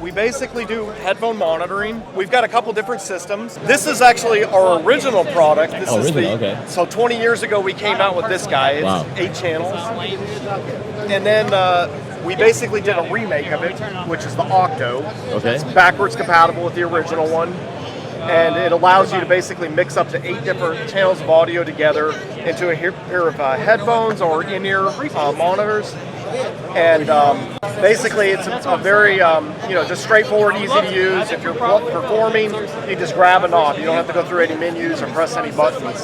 We basically do headphone monitoring. We've got a couple different systems. This is actually our original product. This is okay. So 20 years ago, we came out with this guy. It's 8 channels. And then we basically did a remake of it, which is the Octo. Okay. It's backwards compatible with the original one. And it allows you to basically mix up to 8 different channels of audio together into a pair of headphones or in-ear monitors. And basically, it's a very, just straightforward, easy to use. If you're performing, you just grab a knob. You don't have to go through any menus or press any buttons.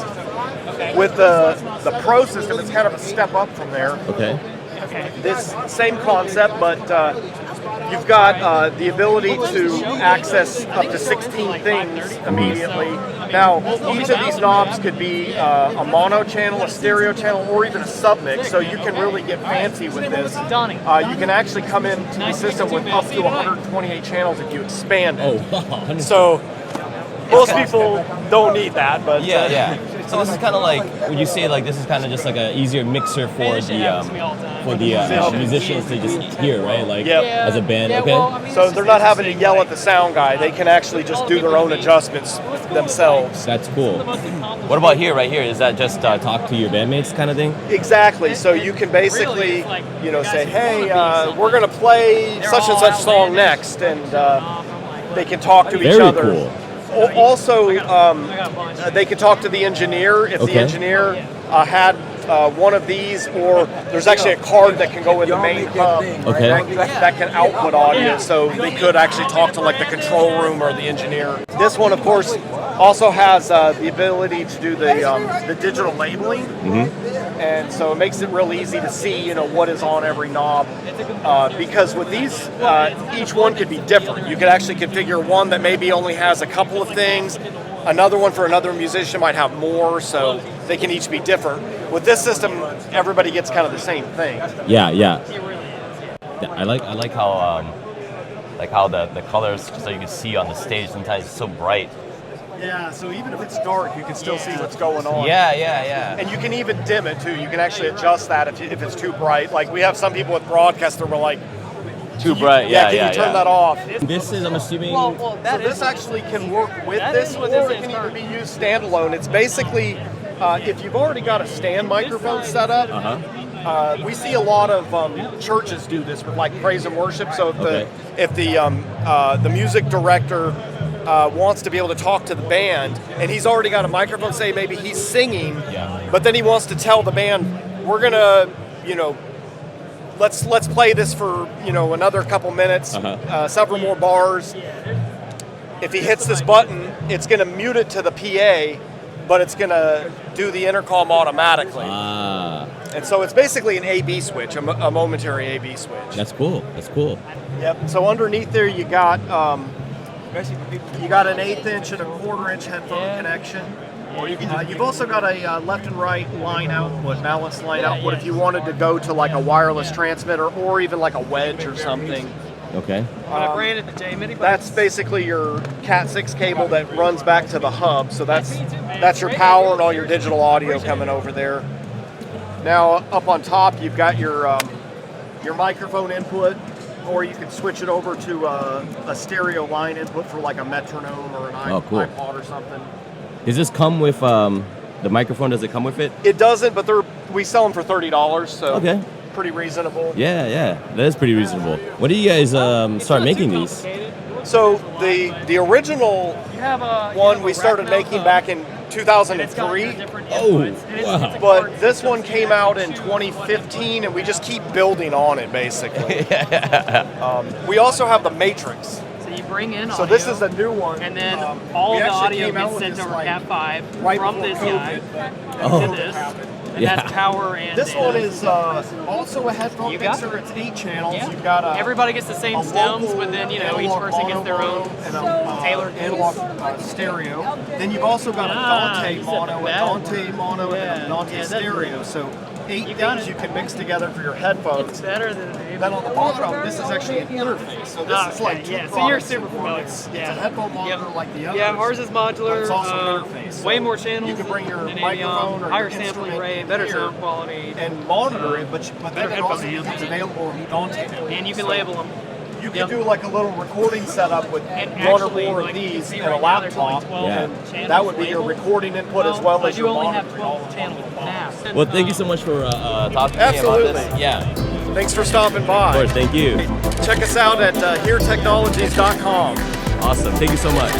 With the Pro system, it's kind of a step up from there. Okay. This same concept, but you've got the ability to access up to 16 things immediately. Now, each of these knobs could be a mono channel, a stereo channel, or even a submix, so you can really get fancy with this. You can actually come into the system with up to 128 channels if you expand it. Oh, so most people don't need that, but yeah. So this is kind of like, would you say like this is kind of just like an easier mixer for the musicians to just hear, right? Like as a band, okay? So they're not having to yell at the sound guy. They can actually just do their own adjustments themselves. That's cool. What about here, right here? Is that just talk to your bandmates kind of thing? Exactly. So you can basically, say, hey, we're going to play such and such song next, and they can talk to each other. Very cool. Also, they could talk to the engineer if the engineer had one of these, or there's actually a card that can go in the main hub that can output audio, so they could actually talk to like the control room or the engineer. This one, of course, also has the ability to do the digital labeling, and so it makes it real easy to see, what is on every knob. Because with these, each one could be different. You could actually configure one that maybe only has a couple of things. Another one for another musician might have more, so they can each be different. With this system, everybody gets kind of the same thing. Yeah. I like how the colors, so you can see on the stage, sometimes it's so bright. Yeah, so even if it's dark, you can still see what's going on. Yeah. And you can even dim it too. You can actually adjust that if it's too bright. Like we have some people with broadcast that were like, too bright. Can you turn that off? This is, I'm assuming. So this actually can work with this, or it can even be used standalone. It's basically if you've already got a stand microphone set up. We see a lot of churches do this with like praise and worship. So if the music director wants to be able to talk to the band, and he's already got a microphone, say maybe he's singing, but then he wants to tell the band, we're gonna, let's play this for another couple minutes, several more bars. If he hits this button, it's gonna mute it to the PA, but it's gonna do the intercom automatically. And so it's basically an A/B switch, a momentary A/B switch. That's cool. Yep. So underneath there, you got an 1/8 inch and a 1/4 inch headphone connection. You've also got a left and right line output, balanced line output, if you wanted to go to like a wireless transmitter or even like a wedge or something. Okay. That's basically your Cat 6 cable that runs back to the hub. So that's your power and all your digital audio coming over there. Now up on top, you've got your microphone input, or you can switch it over to a stereo line input for like a metronome or an iPod or something. Does this come with the microphone? Does it come with it? It doesn't, but we sell them for $30, so pretty reasonable. Yeah, that is pretty reasonable. When do you guys start making these? So the original one we started making back in 2003. Oh, wow. But this one came out in 2015, and we just keep building on it, basically. We also have the M8RX. You bring in audio, so this is a new one, and then all the audio gets sent over Cat 5 from this guy to this, and that's power and. This one is also a headphone mixer. It's 8 channels. Yeah. You've got everybody gets the same stems, but then each person gets their own tailored analog stereo. Then you've also got a Dante mono, and a Dante stereo. So 8 things you can mix together for your headphones. It's better than then on the bottom, this is actually an interface. So this is like so you're super familiar. It's a headphone monitor like the others. Yeah, ours is modular. It's also an interface. Way more channels. You can bring your microphone or higher sampling rate, better sound quality, and monitor it. But then it also is available on Dante. And you can label them. You can do like a little recording setup with one or more of these and a laptop, and that would be your recording input as well as your monitoring all the time. Well, thank you so much for talking to me about this. Yeah. Thanks for stopping by. Of course, thank you. Check us out at heartechnologies.com. Awesome. Thank you so much.